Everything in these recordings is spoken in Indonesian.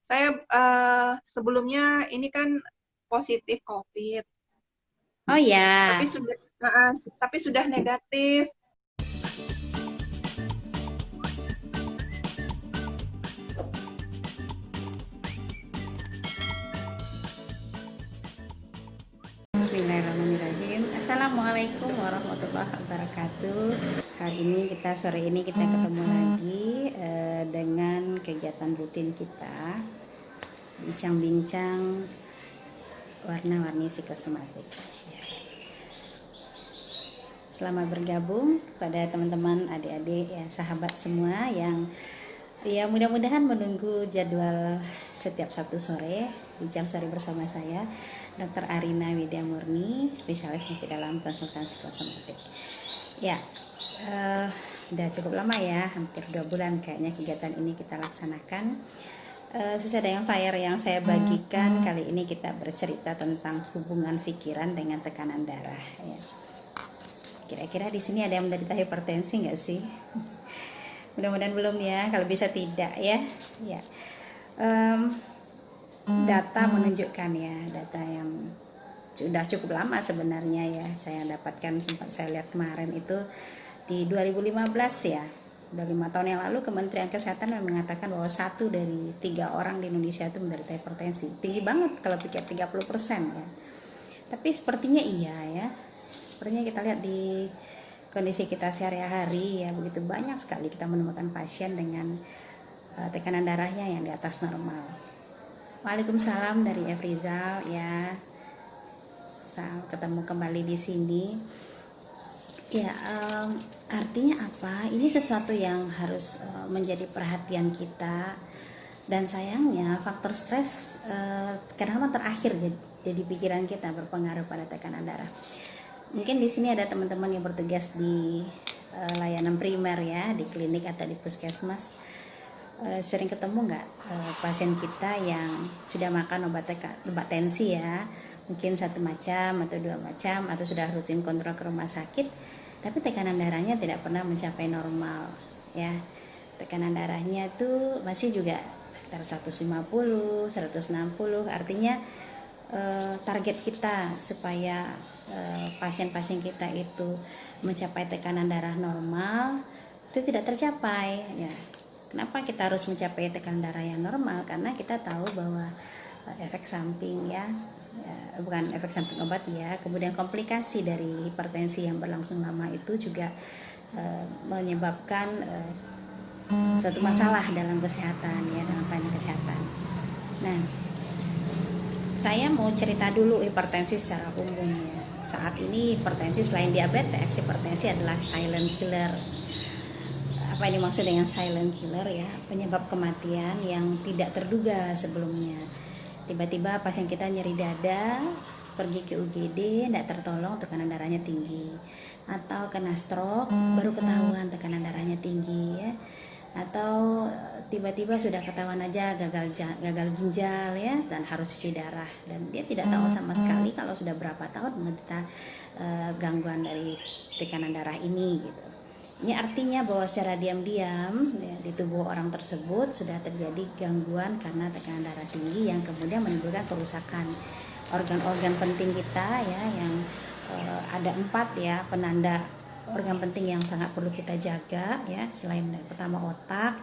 Saya sebelumnya ini kan positif COVID, Oh tapi ya, sudah negatif. Bismillahirrahmanirrahim. Assalamualaikum warahmatullahi wabarakatuh. Sore ini kita ketemu lagi dengan kegiatan rutin kita, bincang-bincang warna-warni psikosomatik. Selamat bergabung pada teman-teman, adik-adik, ya sahabat semua yang ya mudah-mudahan menunggu jadwal setiap Sabtu sore bincang sore bersama saya, Dr. Arina Widya Murni, spesialis penyakit dalam konsultan psikosomatik. Ya, udah cukup lama ya, hampir 2 bulan kayaknya kegiatan ini kita laksanakan. Sesuai dengan flyer yang saya bagikan, kali ini kita bercerita tentang hubungan pikiran dengan tekanan darah. Ya. Kira-kira di sini ada yang menderita hipertensi nggak sih? Mudah-mudahan belum ya, kalau bisa tidak ya. Ya, data menunjukkan ya, data yang sudah cukup lama sebenarnya ya. Saya dapatkan, sempat saya lihat kemarin itu di 2015 ya. Udah 5 tahun yang lalu Kementerian Kesehatan mengatakan bahwa 1 dari 3 orang di Indonesia itu menderita hipertensi. Tinggi banget kalau pikir 30% ya. Tapi sepertinya iya ya. Sepertinya kita lihat di kondisi kita sehari-hari ya, begitu banyak sekali kita menemukan pasien dengan tekanan darahnya yang di atas normal. Waalaikumsalam dari Efrizal ya. Ketemu kembali di sini. Ya, artinya apa? Ini sesuatu yang harus menjadi perhatian kita. Dan sayangnya faktor stres kadang-kadang terakhir jadi pikiran kita, berpengaruh pada tekanan darah. Mungkin di sini ada teman-teman yang bertugas di layanan primer ya, di klinik atau di puskesmas. Sering ketemu nggak pasien kita yang sudah makan obat tensi ya, mungkin 1 macam atau 2 macam, atau sudah rutin kontrol ke rumah sakit, tapi tekanan darahnya tidak pernah mencapai normal ya. Tekanan darahnya tuh masih juga sekitar 150, 160. Artinya target kita supaya pasien-pasien kita itu mencapai tekanan darah normal itu tidak tercapai ya. Kenapa kita harus mencapai tekanan darah yang normal? Karena kita tahu bahwa efek samping ya, bukan efek samping obat ya, kemudian komplikasi dari hipertensi yang berlangsung lama itu juga menyebabkan suatu masalah dalam kesehatan ya, dalam pelayanan kesehatan. Nah, saya mau cerita dulu hipertensi secara umum ya. Saat ini hipertensi selain diabetes, hipertensi adalah silent killer. Apa ini maksud dengan silent killer ya? Penyebab kematian yang tidak terduga sebelumnya. Tiba-tiba pasien kita nyeri dada, pergi ke UGD, tidak tertolong, tekanan darahnya tinggi. Atau kena stroke, baru ketahuan tekanan darahnya tinggi ya. Atau tiba-tiba sudah ketahuan aja gagal ginjal ya, dan harus cuci darah, dan dia tidak tahu sama sekali kalau sudah berapa tahun menderita gangguan dari tekanan darah ini gitu. Ini artinya bahwa secara diam-diam ya, di tubuh orang tersebut sudah terjadi gangguan karena tekanan darah tinggi yang kemudian menimbulkan kerusakan organ-organ penting kita ya, yang ada 4 ya penanda organ penting yang sangat perlu kita jaga ya. Selain pertama otak,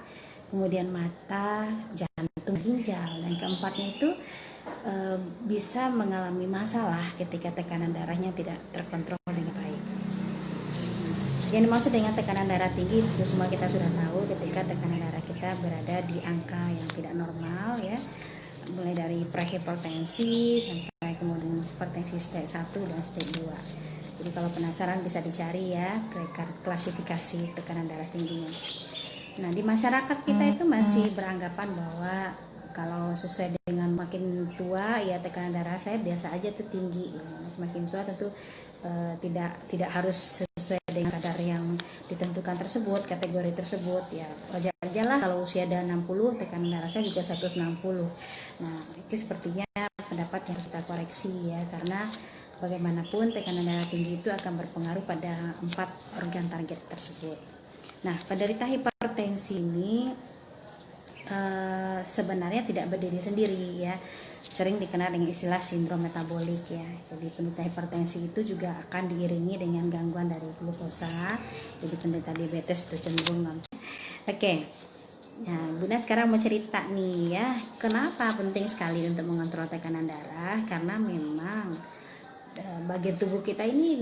kemudian mata, jantung, ginjal, dan keempatnya itu bisa mengalami masalah ketika tekanan darahnya tidak terkontrol dengan baik. Yang dimaksud dengan tekanan darah tinggi itu semua kita sudah tahu, ketika tekanan darah kita berada di angka yang tidak normal ya, mulai dari prehipertensi sampai kemudian hipertensi stage 1 dan stage 2. Jadi kalau penasaran bisa dicari ya klasifikasi tekanan darah tingginya. Nah, di masyarakat kita itu masih beranggapan bahwa kalau sesuai dengan makin tua ya tekanan darah saya biasa aja tuh tinggi. Semakin tua tentu tidak harus sesuai dengan kadar yang ditentukan tersebut, kategori tersebut ya. Wajar aja lah kalau usia ada 60, tekanan darah saya juga 160. Nah, itu sepertinya pendapat yang harus kita koreksi ya, karena bagaimanapun tekanan darah tinggi itu akan berpengaruh pada 4 organ target tersebut. Nah, penderita hipertensi ini sebenarnya tidak berdiri sendiri ya, sering dikenal dengan istilah sindrom metabolik ya. Jadi penderita hipertensi itu juga akan diiringi dengan gangguan dari glukosa, jadi penderita diabetes itu cenderung. Oke. Nah, Bunda sekarang mau cerita nih ya, kenapa penting sekali untuk mengontrol tekanan darah, karena memang bagian tubuh kita ini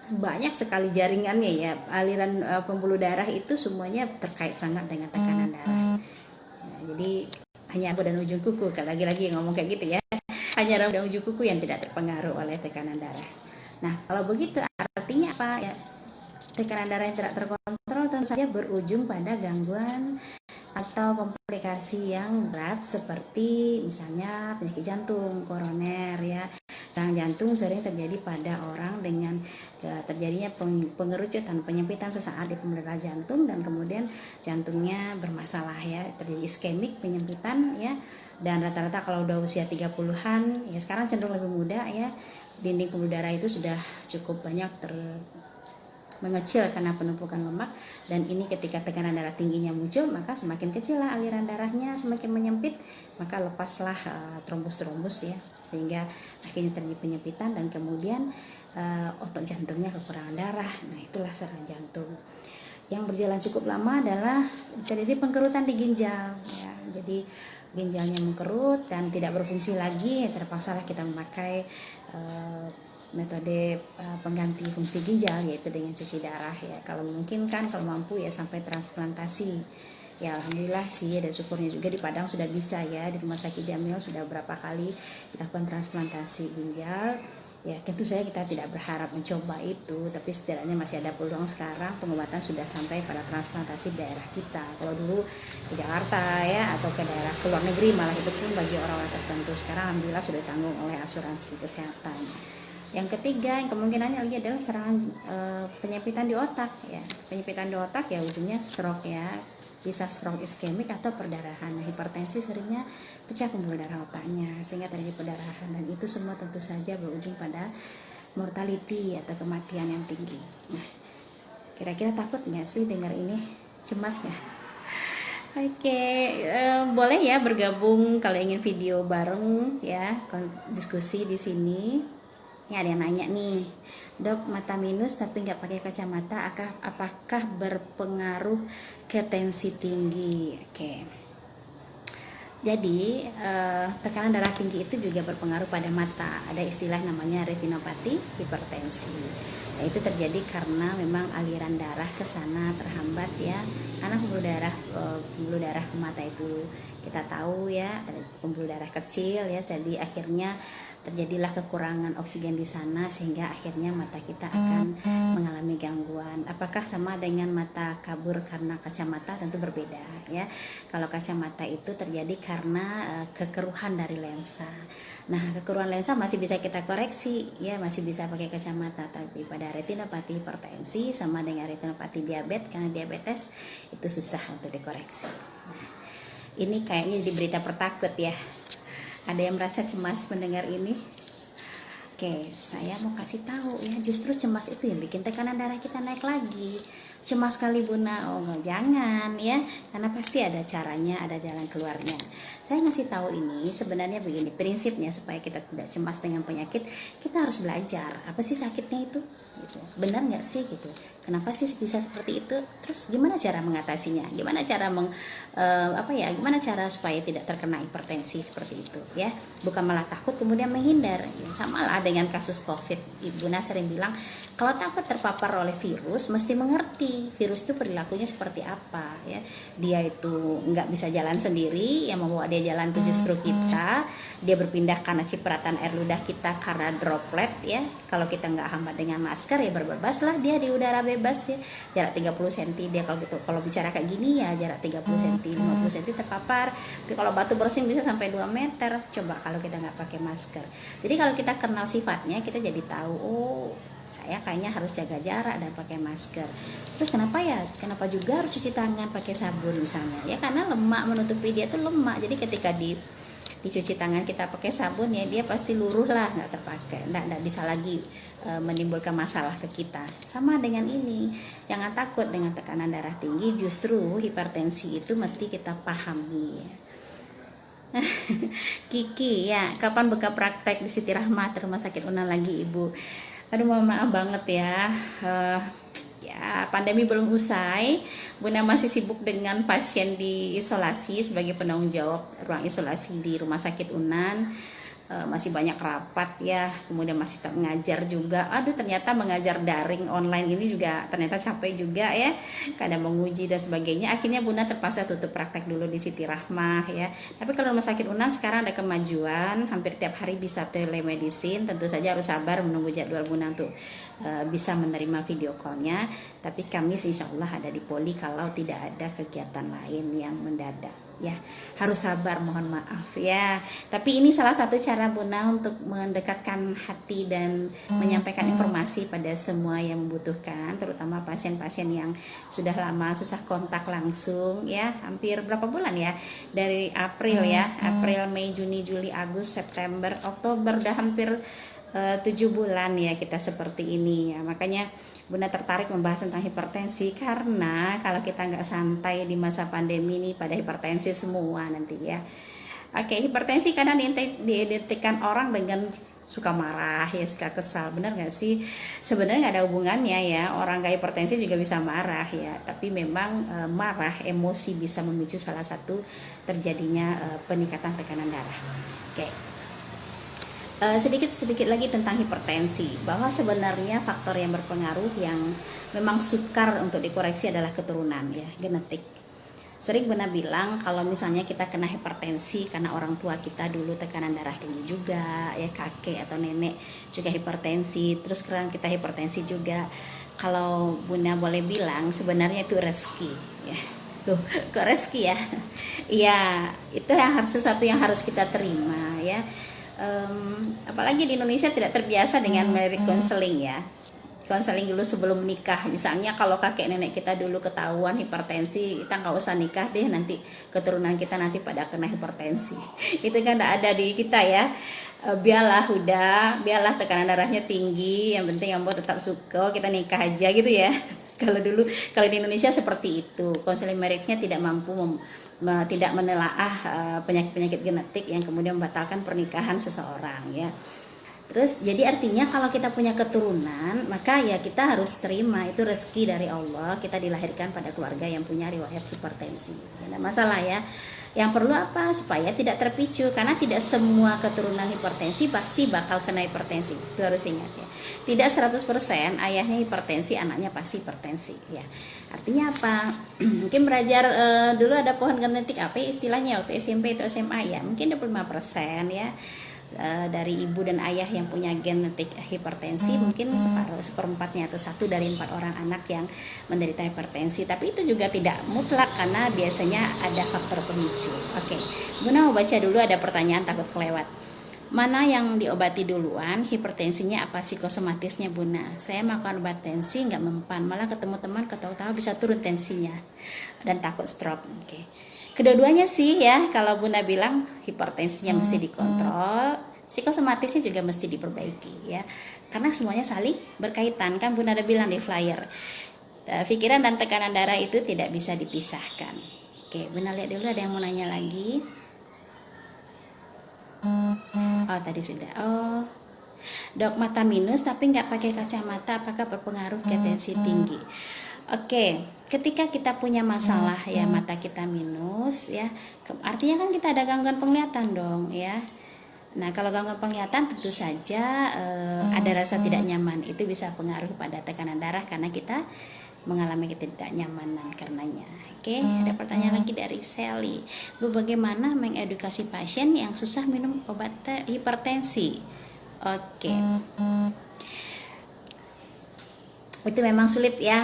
banyak sekali jaringannya ya, aliran pembuluh darah itu semuanya terkait sangat dengan tekanan darah. Jadi hanya rambut dan ujung kuku, lagi-lagi ngomong kayak gitu ya, hanya rambut dan ujung kuku yang tidak terpengaruh oleh tekanan darah. Nah, kalau begitu artinya apa ya? Tekanan darah yang tidak terkontrol tentu saja berujung pada gangguan atau komplikasi yang berat seperti misalnya penyakit jantung, koroner ya. Serangan jantung sering terjadi pada orang dengan terjadinya pengerucutan, penyempitan sesaat di pembuluh darah jantung dan kemudian jantungnya bermasalah ya, terjadi iskemik, penyempitan ya. Dan rata-rata kalau udah usia 30-an ya, sekarang cenderung lebih muda ya, dinding pembuluh darah itu sudah cukup banyak mengecil karena penumpukan lemak, dan ini ketika tekanan darah tingginya muncul maka semakin kecil lah aliran darahnya, semakin menyempit maka lepaslah trombus ya, sehingga akhirnya terjadi penyempitan dan kemudian otot jantungnya kekurangan darah. Nah, itulah serangan jantung. Yang berjalan cukup lama adalah terjadi pengkerutan di ginjal ya. Jadi ginjalnya mengkerut dan tidak berfungsi lagi, terpaksalah kita memakai metode pengganti fungsi ginjal, yaitu dengan cuci darah ya. Kalau mungkin kan, kalau mampu ya sampai transplantasi. Ya alhamdulillah sih, ada syukurnya juga di Padang sudah bisa ya, di Rumah Sakit Jamil sudah berapa kali dilakukan transplantasi ginjal. Ya tentu saja kita tidak berharap mencoba itu, tapi setidaknya masih ada peluang sekarang pengobatan sudah sampai pada transplantasi di daerah kita. Kalau dulu ke Jakarta ya, atau ke daerah ke luar negeri malah, itu pun bagi orang-orang tertentu. Sekarang alhamdulillah sudah ditanggung oleh asuransi kesehatan. Yang ketiga yang kemungkinannya lagi adalah serangan penyempitan di otak ya. Penyempitan di otak ya ujungnya stroke ya, bisa stroke iskemik atau perdarahan. Nah, hipertensi seringnya pecah pembuluh darah otaknya sehingga terjadi perdarahan, dan itu semua tentu saja berujung pada mortality atau kematian yang tinggi. Nah, kira-kira takut nggak sih dengar ini? Cemas nggak? Oke, boleh ya bergabung kalau ingin video bareng ya, diskusi di sini. Ini ada yang nanya nih, dok, mata minus tapi nggak pakai kacamata, apakah berpengaruh ke tensi tinggi? Oke. Jadi tekanan darah tinggi itu juga berpengaruh pada mata. Ada istilah namanya retinopati hipertensi. Nah, itu terjadi karena memang aliran darah ke sana terhambat ya. Karena pembuluh darah ke mata itu kita tahu ya, pembuluh darah kecil ya. Jadi akhirnya terjadilah kekurangan oksigen di sana sehingga akhirnya mata kita akan mengalami gangguan. Apakah sama dengan mata kabur karena kacamata? Tentu berbeda ya. Kalau kacamata itu terjadi karena kekeruhan dari lensa. Nah, kekeruhan lensa masih bisa kita koreksi ya, masih bisa pakai kacamata. Tapi pada retinopati hipertensi sama dengan retinopati diabetes, karena diabetes itu susah untuk dikoreksi. Nah, ini kayaknya jadi berita pertakut ya. Ada yang merasa cemas mendengar ini? Oke, saya mau kasih tahu ya, justru cemas itu yang bikin tekanan darah kita naik lagi. Cemas kali Bunda, oh jangan ya, karena pasti ada caranya, ada jalan keluarnya. Saya ngasih tahu ini sebenarnya begini, prinsipnya supaya kita tidak cemas dengan penyakit, kita harus belajar apa sih sakitnya itu, gitu. Benar nggak sih gitu? Kenapa sih bisa seperti itu? Terus gimana cara mengatasinya? Gimana cara gimana cara supaya tidak terkena hipertensi seperti itu ya? Bukan malah takut kemudian menghindar. Ya, sama lah dengan kasus COVID. Ibu Nas sering bilang, kalau takut terpapar oleh virus, mesti mengerti virus itu perilakunya seperti apa ya. Dia itu nggak bisa jalan sendiri, yang membawa dia jalan itu justru kita. Dia berpindah karena cipratan air ludah kita karena droplet ya. Kalau kita nggak hambat dengan masker ya berbebaslah dia di udara bebas ya. Jarak 30 cm dia kalau gitu. Kalau bicara kayak gini ya jarak 30 cm, 50 cm terpapar. Tapi kalau batu bersin bisa sampai 2 meter. Coba kalau kita nggak pakai masker. Jadi kalau kita kenal sifatnya, kita jadi tahu, oh saya kayaknya harus jaga jarak dan pakai masker. Terus kenapa juga harus cuci tangan pakai sabun misalnya ya, karena lemak menutupi dia tuh lemak. Jadi ketika dicuci tangan kita pakai sabun ya dia pasti luruh lah, nggak terpakai, nggak bisa lagi menimbulkan masalah ke kita. Sama dengan ini, jangan takut dengan tekanan darah tinggi, justru hipertensi itu mesti kita pahami. Kiki ya, kapan buka praktek di Siti Rahmat Rumah Sakit Unan lagi Ibu? Aduh mohon maaf banget ya, ya pandemi belum usai, Bunda masih sibuk dengan pasien di isolasi sebagai penanggung jawab ruang isolasi di Rumah Sakit Unan. Masih banyak rapat ya, kemudian masih mengajar juga. Aduh ternyata mengajar daring online ini juga ternyata capek juga ya, kadang menguji dan sebagainya. Akhirnya Bunda terpaksa tutup praktek dulu di Siti Rahmah ya. Tapi kalau Rumah Sakit Unan sekarang ada kemajuan, hampir tiap hari bisa telemedicine. Tentu saja harus sabar menunggu jadwal Bunda untuk bisa menerima video callnya. Tapi kami insya Allah ada di Poli kalau tidak ada kegiatan lain yang mendadak ya, harus sabar, mohon maaf ya. Tapi ini salah satu cara Bunda untuk mendekatkan hati dan menyampaikan informasi pada semua yang membutuhkan, terutama pasien-pasien yang sudah lama susah kontak langsung ya, hampir berapa bulan ya, dari April ya, April, Mei, Juni, Juli, Agustus, September, Oktober, udah hampir 7 bulan ya kita seperti ini ya. Makanya Bunda tertarik membahas tentang hipertensi karena kalau kita nggak santai di masa pandemi ini pada hipertensi semua nanti ya. Oke, hipertensi karena diidentikan orang dengan suka marah ya, suka kesal. Benar nggak sih? Sebenarnya nggak ada hubungannya ya, orang nggak hipertensi juga bisa marah ya, tapi memang marah, emosi bisa memicu salah satu terjadinya peningkatan tekanan darah. Oke, sedikit lagi tentang hipertensi, bahwa sebenarnya faktor yang berpengaruh yang memang sukar untuk dikoreksi adalah keturunan ya, genetik. Sering Bunda bilang kalau misalnya kita kena hipertensi karena orang tua kita dulu tekanan darah tinggi juga ya, kakek atau nenek juga hipertensi, terus sekarang kita hipertensi juga. Kalau Bunda boleh bilang sebenarnya itu rezeki ya. Loh, kok rezeki ya? Iya, itu sesuatu yang harus kita terima ya. Apalagi di Indonesia tidak terbiasa dengan marriage counseling ya, konseling dulu sebelum nikah. Misalnya kalau kakek nenek kita dulu ketahuan hipertensi, kita nggak usah nikah deh, nanti keturunan kita nanti pada kena hipertensi. Itu kan nggak ada di kita ya. Biarlah tekanan darahnya tinggi, yang penting yang buat tetap suka, kita nikah aja gitu ya. Kalau di Indonesia seperti itu, konseling marriage-nya tidak mampu tidak menelaah penyakit-penyakit genetik yang kemudian membatalkan pernikahan seseorang ya. Terus jadi artinya kalau kita punya keturunan, maka ya kita harus terima, itu rezeki dari Allah, kita dilahirkan pada keluarga yang punya riwayat hipertensi. Tidak ada masalah ya. Yang perlu apa? Supaya tidak terpicu, karena tidak semua keturunan hipertensi pasti bakal kena hipertensi. Itu harus ingat ya. Tidak 100% ayahnya hipertensi, anaknya pasti hipertensi ya. Artinya apa? Mungkin belajar dulu ada pohon genetik apa istilahnya waktu SMP atau SMA ya, mungkin 25% ya. Dari ibu dan ayah yang punya genetik hipertensi, mungkin seperempatnya atau 1 dari 4 orang anak yang menderita hipertensi. Tapi itu juga tidak mutlak karena biasanya ada faktor pemicu. Oke, Bunda mau baca dulu, ada pertanyaan takut kelewat. Mana yang diobati duluan, hipertensinya apa psikosomatisnya Bunda? Saya makan obat tensi nggak mempan, malah ketemu teman ketawa-tawa bisa turun tensinya dan takut stroke. Oke. Kedua-duanya sih ya, kalau Bunda bilang hipertensinya mesti dikontrol, psikosomatisnya juga mesti diperbaiki ya. Karena semuanya saling berkaitan, kan Bunda ada bilang di flyer. Pikiran dan tekanan darah itu tidak bisa dipisahkan. Oke, Bunda lihat dulu ada yang mau nanya lagi. Oh, tadi sudah. Oh. Dok, mata minus tapi nggak pakai kacamata, apakah berpengaruh ke tensi tinggi? Oke, ketika kita punya masalah ya mata kita minus ya, artinya kan kita ada gangguan penglihatan dong ya. Nah kalau gangguan penglihatan tentu saja ada rasa tidak nyaman, itu bisa pengaruh pada tekanan darah karena kita mengalami ketidaknyamanan karenanya. Oke, ada pertanyaan lagi dari Sally. Bu, bagaimana mengedukasi pasien yang susah minum obat hipertensi? Oke. Itu memang sulit ya,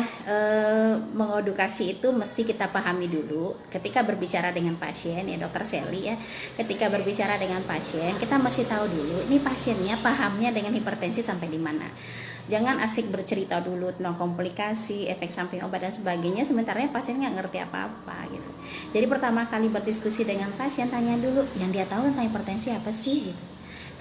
mengedukasi itu mesti kita pahami dulu ketika berbicara dengan pasien ya Dokter Sally ya. Ketika berbicara dengan pasien kita mesti tahu dulu ini pasiennya pahamnya dengan hipertensi sampai di mana. Jangan asik bercerita dulu tentang komplikasi, efek samping obat dan sebagainya, sementara pasien nggak ngerti apa-apa gitu. Jadi pertama kali berdiskusi dengan pasien, tanya dulu yang dia tahu tentang hipertensi apa sih gitu.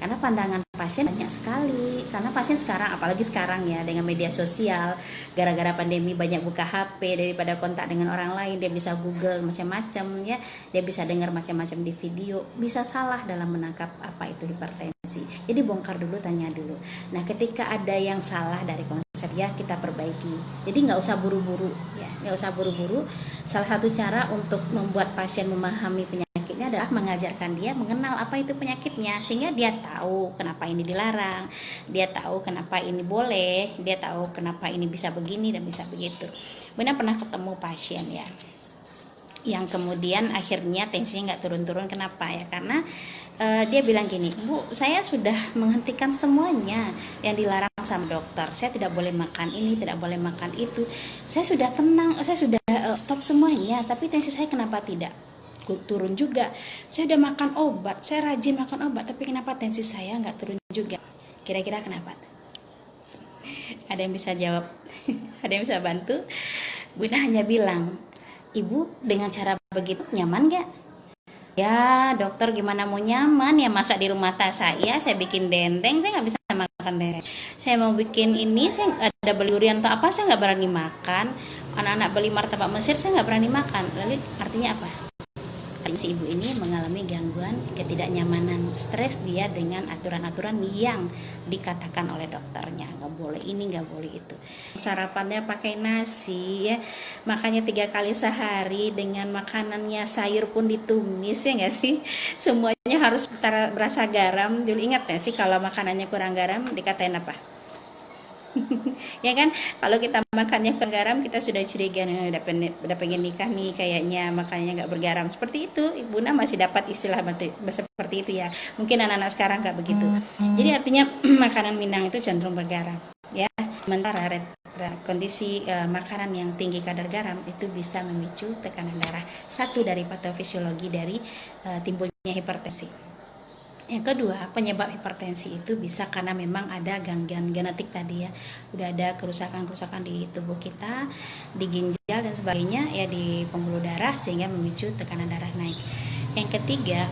Karena pandangan pasien banyak sekali, karena pasien sekarang, apalagi sekarang ya dengan media sosial, gara-gara pandemi banyak buka HP, daripada kontak dengan orang lain dia bisa Google macam-macam ya, dia bisa dengar macam-macam di video, bisa salah dalam menangkap apa itu hipertensi. Jadi bongkar dulu, tanya dulu. Nah ketika ada yang salah dari konsep ya kita perbaiki, jadi nggak usah buru-buru ya, nggak usah buru-buru. Salah satu cara untuk membuat pasien memahami penyakitnya adalah mengajarkan dia mengenal apa itu penyakitnya, sehingga dia tahu kenapa ini dilarang, dia tahu kenapa ini boleh, dia tahu kenapa ini bisa begini dan bisa begitu. Benar pernah ketemu pasien ya yang kemudian akhirnya tensinya nggak turun-turun, kenapa ya, karena dia bilang gini, Bu, saya sudah menghentikan semuanya yang dilarang sama dokter, saya tidak boleh makan ini, tidak boleh makan itu, saya sudah tenang, saya sudah stop semuanya, tapi tensi saya kenapa tidak turun juga, saya udah makan obat, saya rajin makan obat, tapi kenapa tensi saya nggak turun juga, kira-kira kenapa? Ada yang bisa jawab? Ada yang bisa bantu? Bunda hanya bilang, Ibu dengan cara begitu nyaman gak? Ya dokter, gimana mau nyaman ya, masa di rumah saya bikin dendeng, saya nggak bisa makan dendeng. Saya mau bikin ini, saya ada beli durian atau apa, saya nggak berani makan. Anak-anak beli martabak Mesir, saya nggak berani makan. Lalu artinya apa? Si ibu ini mengalami gangguan ketidaknyamanan, stres dia dengan aturan-aturan yang dikatakan oleh dokternya, nggak boleh ini, nggak boleh itu. Sarapannya pakai nasi ya, makanya 3 kali sehari, dengan makanannya sayur pun ditumis ya nggak sih, semuanya harus berasa garam. Dulu ingat ya sih kalau makanannya kurang garam dikatain apa? Ya kan, kalau kita makannya kurang garam kita sudah curiga, udah pengen nikah nih kayaknya makannya nggak bergaram, seperti itu. Ibu Na masih dapat istilah seperti itu ya, mungkin anak-anak sekarang nggak begitu. Jadi artinya makanan Minang itu cenderung bergaram ya, sementara kondisi makanan yang tinggi kadar garam itu bisa memicu tekanan darah, satu dari patofisiologi dari timbulnya hipertensi. Yang kedua, penyebab hipertensi itu bisa karena memang ada gangguan genetik tadi ya. Udah ada kerusakan-kerusakan di tubuh kita, di ginjal dan sebagainya ya, di pembuluh darah, sehingga memicu tekanan darah naik. Yang ketiga,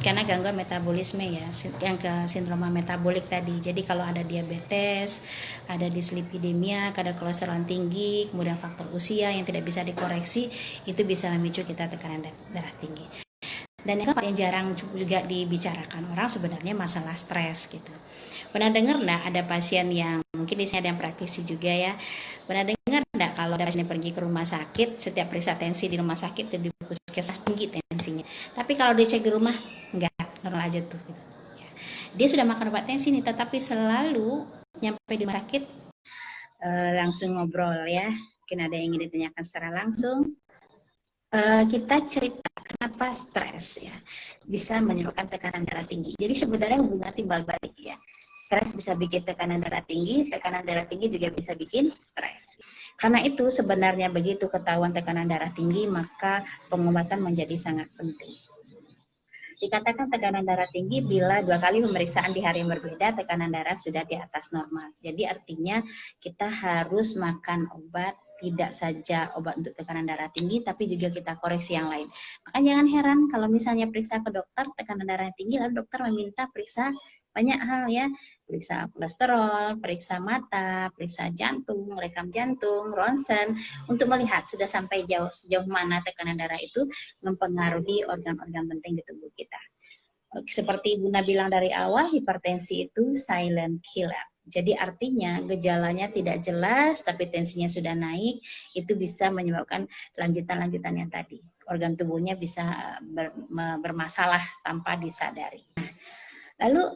karena gangguan metabolisme ya, yang ke sindroma metabolik tadi. Jadi kalau ada diabetes, ada dislipidemia, kadar kolesterol tinggi, kemudian faktor usia yang tidak bisa dikoreksi, itu bisa memicu kita tekanan darah tinggi. Dan yang keempat yang jarang juga dibicarakan orang sebenarnya masalah stres gitu. Pernah dengar enggak ada pasien yang, mungkin di sini ada yang praktisi juga ya, pernah dengar enggak kalau ada pasien yang pergi ke rumah sakit, setiap periksa tensi di rumah sakit itu di puskesmas tinggi tensinya, tapi kalau dia cek di rumah enggak, normal aja tuh gitu. Dia sudah makan obat tensi nih, tetapi selalu nyampe di rumah sakit langsung ngobrol ya. Mungkin ada yang ingin ditanyakan secara langsung. Kita cerita kenapa stres ya bisa menyebabkan tekanan darah tinggi. Jadi sebenarnya hubungan timbal balik ya. Stres bisa bikin tekanan darah tinggi juga bisa bikin stres. Karena itu sebenarnya begitu ketahuan tekanan darah tinggi, maka pengobatan menjadi sangat penting. Dikatakan tekanan darah tinggi bila 2 kali pemeriksaan di hari yang berbeda tekanan darah sudah di atas normal. Jadi artinya kita harus makan obat, tidak saja obat untuk tekanan darah tinggi, tapi juga kita koreksi yang lain. Maka jangan heran kalau misalnya periksa ke dokter tekanan darah tinggi, lalu dokter meminta periksa banyak hal ya, periksa kolesterol, periksa mata, periksa jantung, rekam jantung, ronsen, untuk melihat sudah sampai sejauh mana tekanan darah itu mempengaruhi organ-organ penting di tubuh kita. Seperti Bunda bilang dari awal, hipertensi itu silent killer. Jadi artinya gejalanya tidak jelas, tapi tensinya sudah naik, itu bisa menyebabkan lanjutan-lanjutan yang tadi. Organ tubuhnya bisa bermasalah tanpa disadari. Nah, lalu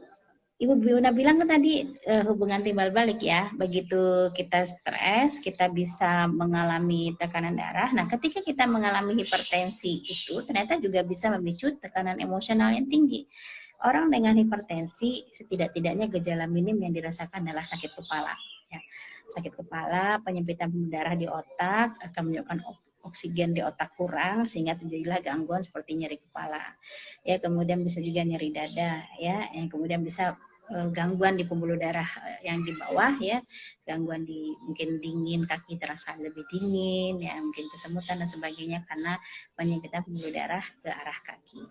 Ibu Bunda bilang kan tadi hubungan timbal balik ya, begitu kita stres, kita bisa mengalami tekanan darah. Nah, ketika kita mengalami hipertensi itu ternyata juga bisa memicu tekanan emosional yang tinggi. Orang dengan hipertensi setidak-tidaknya gejala minim yang dirasakan adalah sakit kepala. Ya. Sakit kepala, penyempitan pembuluh darah di otak, akan menyebabkan oksigen di otak kurang sehingga terjadilah gangguan seperti nyeri kepala. Ya, kemudian bisa juga nyeri dada ya, yang kemudian bisa gangguan di pembuluh darah yang di bawah ya, gangguan di mungkin dingin, kaki terasa lebih dingin ya, mungkin kesemutan dan sebagainya karena penyempitan pembuluh darah ke arah kaki.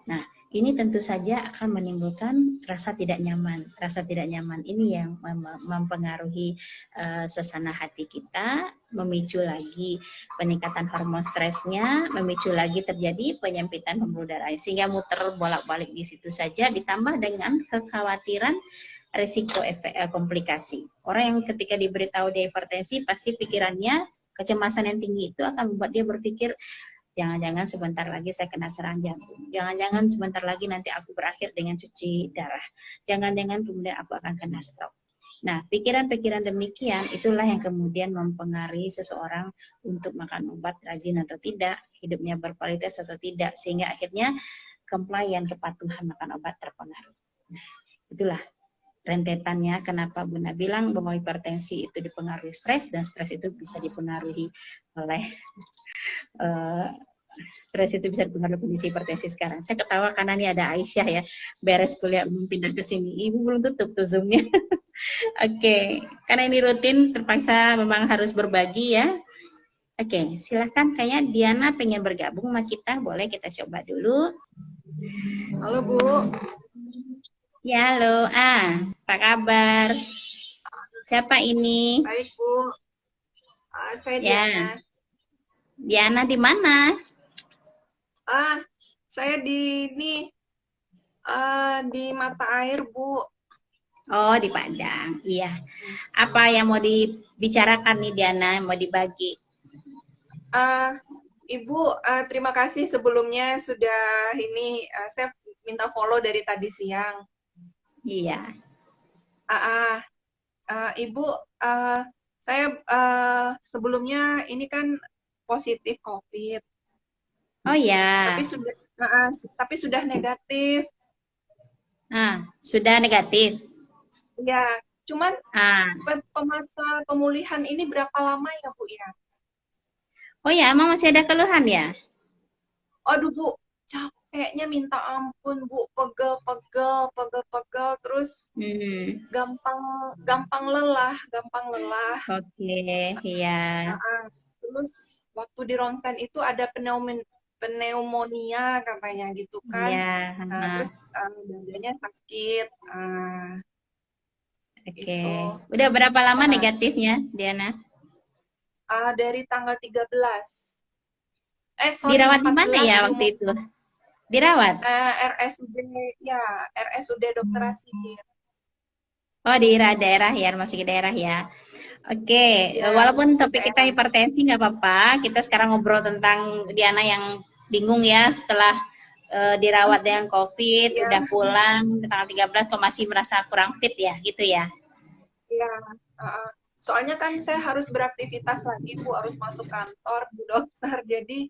Nah, ini tentu saja akan menimbulkan rasa tidak nyaman. Rasa tidak nyaman ini yang mempengaruhi suasana hati kita, memicu lagi peningkatan hormon stresnya, memicu lagi terjadi penyempitan pembuluh darah, sehingga muter bolak-balik di situ saja, ditambah dengan kekhawatiran risiko efek komplikasi. Orang yang ketika diberitahu dia hipertensi, pasti pikirannya kecemasan yang tinggi itu akan membuat dia berpikir, jangan-jangan sebentar lagi saya kena serangan jantung. Jangan-jangan sebentar lagi nanti aku berakhir dengan cuci darah. Jangan-jangan kemudian aku akan kena stroke. Nah, pikiran-pikiran demikian itulah yang kemudian mempengaruhi seseorang untuk makan obat rajin atau tidak, hidupnya berkualitas atau tidak, sehingga akhirnya compliant, kepatuhan makan obat terpengaruh. Nah, itulah rentetannya kenapa Bunda bilang bahwa hipertensi itu dipengaruhi stres, dan stres itu bisa dipengaruhi oleh stres itu bisa dipengaruhi kondisi hipertensi sekarang. Saya ketawa karena ini ada Aisyah ya, beres kuliah pindah ke sini. Ibu belum tutup tuh Zoom-nya. Oke, karena ini rutin terpaksa memang harus berbagi ya. Oke, silahkan, kayaknya Diana pengen bergabung sama kita, boleh kita coba dulu. Halo Bu. Ya, halo. Apa kabar? Siapa ini? Baik Bu. Saya Ya. Diana. Diana di mana? Saya di mata air Bu. Oh, di Padang. Iya. Apa yang mau dibicarakan nih Diana, mau dibagi? Ibu, terima kasih sebelumnya sudah saya minta follow dari tadi siang. Iya. Ibu, saya sebelumnya ini kan positif COVID. Oh ya. Tapi sudah negatif. Sudah negatif. Ya, cuman masa pemulihan ini berapa lama ya Bu ya? Oh ya, emang masih ada keluhan ya? Aduh Bu, capeknya minta ampun Bu, pegel, terus gampang lelah. Oke, iya. Terus waktu di ronsen itu ada pneumonia katanya gitu kan. Iya. Terus dadanya sakit. Oke. Gitu. Udah berapa lama negatifnya, Diana? Dari tanggal 13. Dirawat di mana ya waktu itu? Dirawat? RSUD, ya, RSUD Dr. Asir. Oh, di daerah ya, masih di daerah ya. Oke, ya, walaupun topik kita hipertensi nggak apa-apa, kita sekarang ngobrol tentang Diana yang bingung ya setelah dirawat dengan COVID, udah pulang tanggal 13 kok masih merasa kurang fit ya, gitu ya? Iya, soalnya kan saya harus beraktivitas lagi Bu, harus masuk kantor Bu dokter, jadi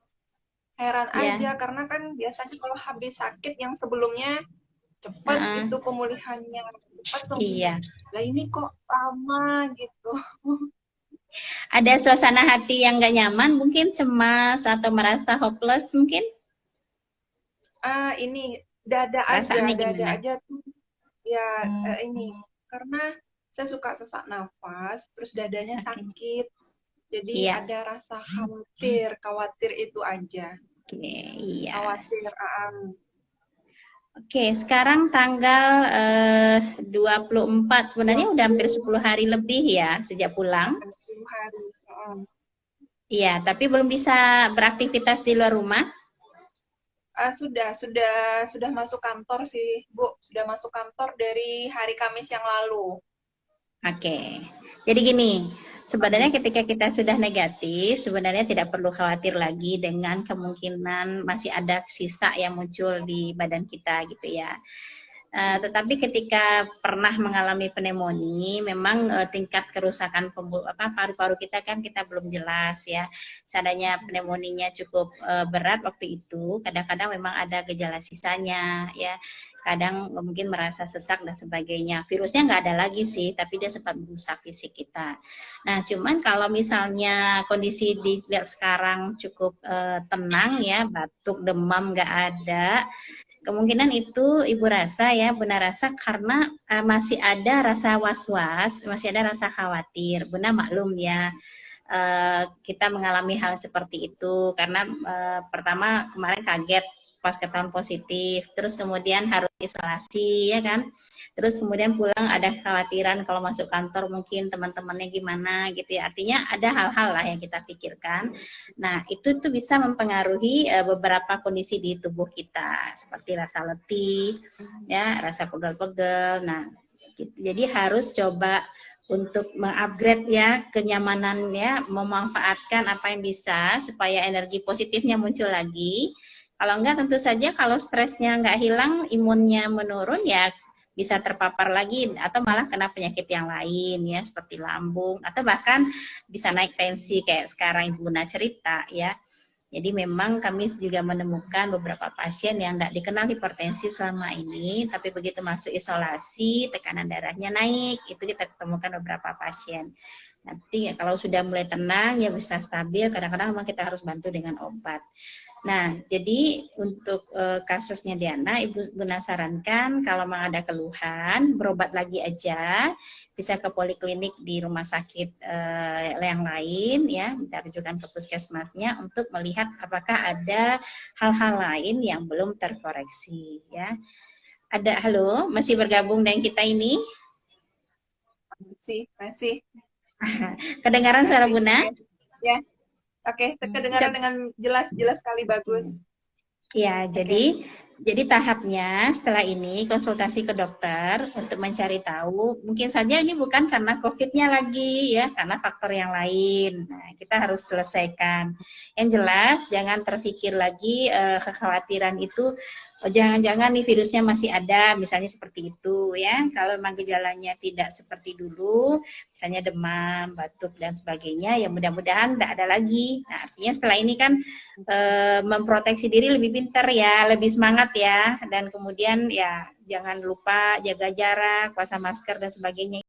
heran aja karena kan biasanya kalau habis sakit yang sebelumnya cepat itu pemulihannya, cepat sembuhnya. Lah ini kok lama gitu. Ada suasana hati yang nggak nyaman, mungkin cemas atau merasa hopeless mungkin? Ini dada aja tuh. Ya, ini karena saya suka sesak nafas, terus dadanya sakit. Jadi ada rasa khawatir itu aja. Iya. Khawatir. Oke, sekarang tanggal 24, sebenarnya udah hampir 10 hari lebih ya sejak pulang. 10 hari. Iya, tapi belum bisa beraktivitas di luar rumah? Sudah masuk kantor sih, Bu. Sudah masuk kantor dari hari Kamis yang lalu. Oke, jadi gini, sebenarnya ketika kita sudah negatif, sebenarnya tidak perlu khawatir lagi dengan kemungkinan masih ada sisa yang muncul di badan kita gitu ya. Tetapi ketika pernah mengalami pneumonia, memang tingkat kerusakan paru-paru kita kan kita belum jelas ya. Seandainya pneumonia cukup berat waktu itu, kadang-kadang memang ada gejala sisanya ya. Kadang mungkin merasa sesak dan sebagainya. Virusnya nggak ada lagi sih, tapi dia sempat merusak fisik kita. Nah, cuman kalau misalnya kondisi dilihat sekarang cukup tenang ya, batuk, demam nggak ada, Kemungkinan itu Ibu rasa ya, Bunda rasa karena masih ada rasa was-was, masih ada rasa khawatir. Bunda maklum ya, kita mengalami hal seperti itu karena pertama kemarin kaget pas ketahuan positif, terus kemudian harus isolasi ya kan, terus kemudian pulang ada kekhawatiran kalau masuk kantor mungkin teman-temannya gimana gitu ya, artinya ada hal-hal lah yang kita pikirkan. Nah itu tuh bisa mempengaruhi beberapa kondisi di tubuh kita seperti rasa letih ya, rasa pegel-pegel. Nah gitu. Jadi harus coba untuk mengupgrade ya kenyamanannya, memanfaatkan apa yang bisa supaya energi positifnya muncul lagi. Kalau enggak tentu saja kalau stresnya enggak hilang, imunnya menurun ya bisa terpapar lagi atau malah kena penyakit yang lain ya seperti lambung atau bahkan bisa naik tensi kayak sekarang Ibu Guna cerita ya. Jadi memang kami juga menemukan beberapa pasien yang tidak dikenal hipertensi selama ini, tapi begitu masuk isolasi, tekanan darahnya naik, itu kita temukan beberapa pasien. Nanti ya, kalau sudah mulai tenang, ya bisa stabil, kadang-kadang memang kita harus bantu dengan obat. Nah, jadi untuk kasusnya Diana, Ibu Guna sarankan kalau memang ada keluhan, berobat lagi aja, bisa ke poliklinik di rumah sakit yang lain, ya, minta rujukan ke puskesmasnya untuk melihat apakah ada hal-hal lain yang belum terkoreksi, ya. Ada, halo, masih bergabung dengan kita ini? Masih. Kedengaran suara Bunda? Okay. Ya. Oke, kedengaran dengan jelas sekali, bagus. Ya, jadi tahapnya setelah ini konsultasi ke dokter untuk mencari tahu, mungkin saja ini bukan karena COVID-nya lagi ya, karena faktor yang lain. Nah, kita harus selesaikan. Yang jelas jangan terpikir lagi kekhawatiran itu jangan-jangan nih virusnya masih ada, misalnya seperti itu ya. Kalau memang gejalanya tidak seperti dulu, misalnya demam, batuk dan sebagainya, ya mudah-mudahan tidak ada lagi. Nah, artinya setelah ini kan memproteksi diri lebih pintar ya, lebih semangat ya, dan kemudian ya jangan lupa jaga jarak, pasang masker dan sebagainya.